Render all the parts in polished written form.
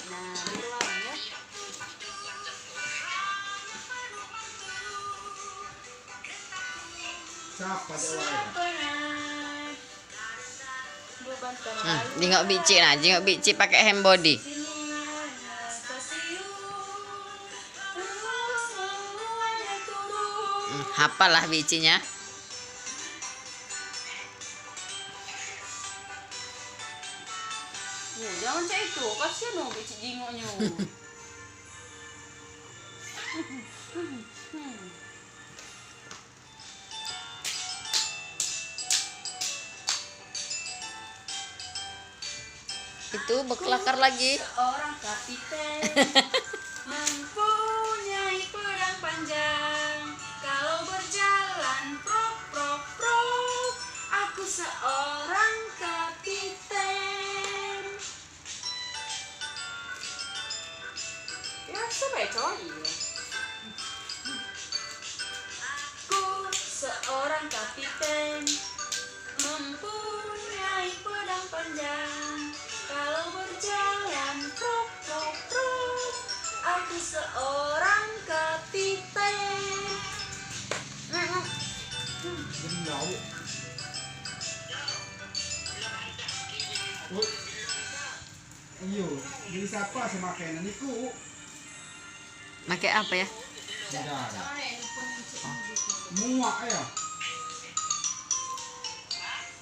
Nah, beruangnya. Siapa Jengok biji nah, jengok biji pakai hand body. Hafalah bijinya. Jangan saya itu, kasihan dong biji jingoknya. Itu berkelakar lagi. Seorang kapiten mempunyai pedang panjang. Kalau berjalan prok prok prok, aku seorang kapiten. Ya, siapa ya cowok ini? Aku seorang kapiten mempunyai pedang panjang. Kalau berjalan prok prok prok, aku seorang kapiten. Jadi bau. Oh. Ayo, jadi siapa sama makanan itu? Pakai apa ya? Tidak. Muak ya.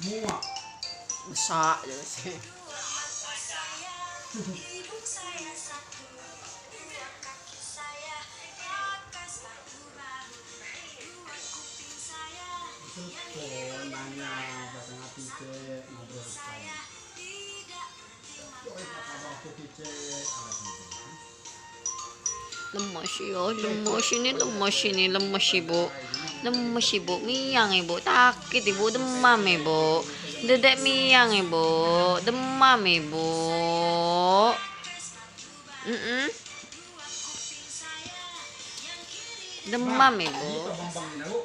Muak. Besar je sih. Ibu saya satu, dua kaki saya di atas batu baru, dua kuping saya Telepon nanya pasang hati cek ngobrol sekali. tidak Coy apa kabar aku cek ada teman. Lemas ya, lemas ini, lemas ini, lemas ibu. Lemas ibu, miang ibu, sakit ibu, demam ibu. Dedek miang ibu, demam ibu. Demam ibu. Bang ini bu.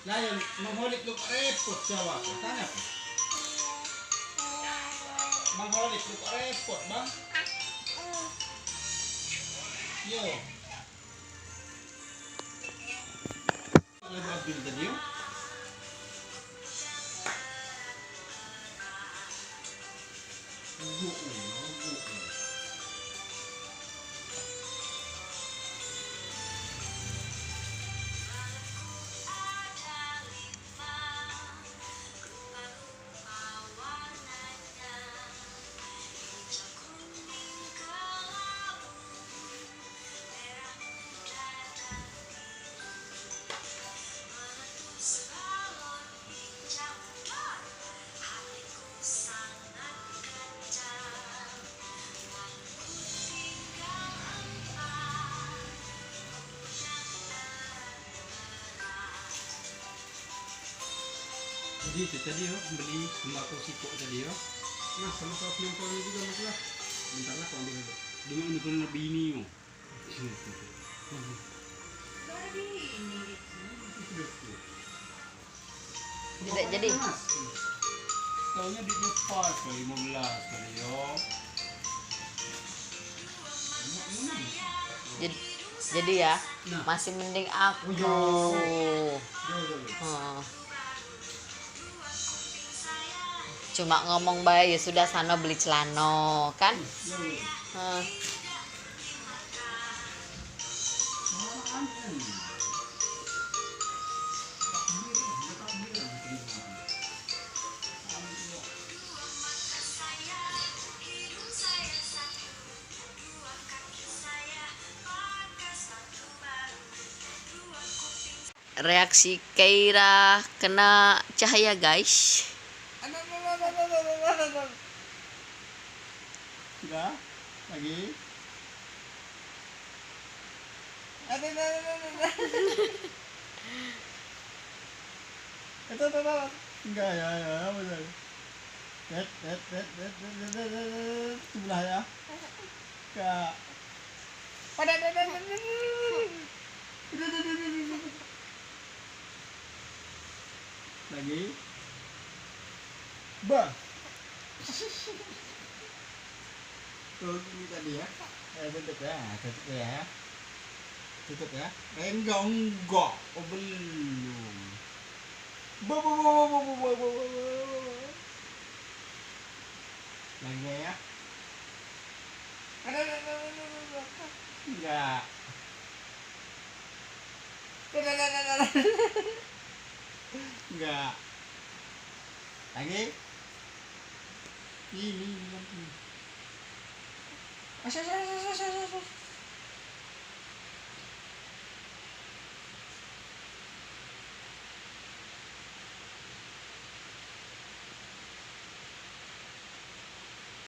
Lain mengholik lu repot jawab. Tanya apa? Mengholik lu repot bang. Yo. Lagu Abdul tadi yo. Jadi itu tadi yo beli sembako sipok tadi yo. Nah sama kau penyempol ini juga mas lah. Bentar lah kau ambil dulu. Dengan ini kau lebih ini yo. Tidak jadi. Tahunya dilepas ke 15 kali yo. Jadi ya, Nah. masih mending aku. Yo. Heeh. Cuma ngomong baik ya sudah sana beli celana kan. Heeh. hidung saya satu, dua kaki saya pakai sepatu baru, dua kuping Reaksi Keira kena cahaya guys. Sudah? Lagi? Itu. Enggak ya, betul. Sebelah ya. Enggak. Lagi. Bah. Tuh ini tadi ya. Tutup ya. Tutup ya. Tutup ya. Enggak. Oh belum. Lagi ya. Enggak. Enggak. Lagi. Ini lagi.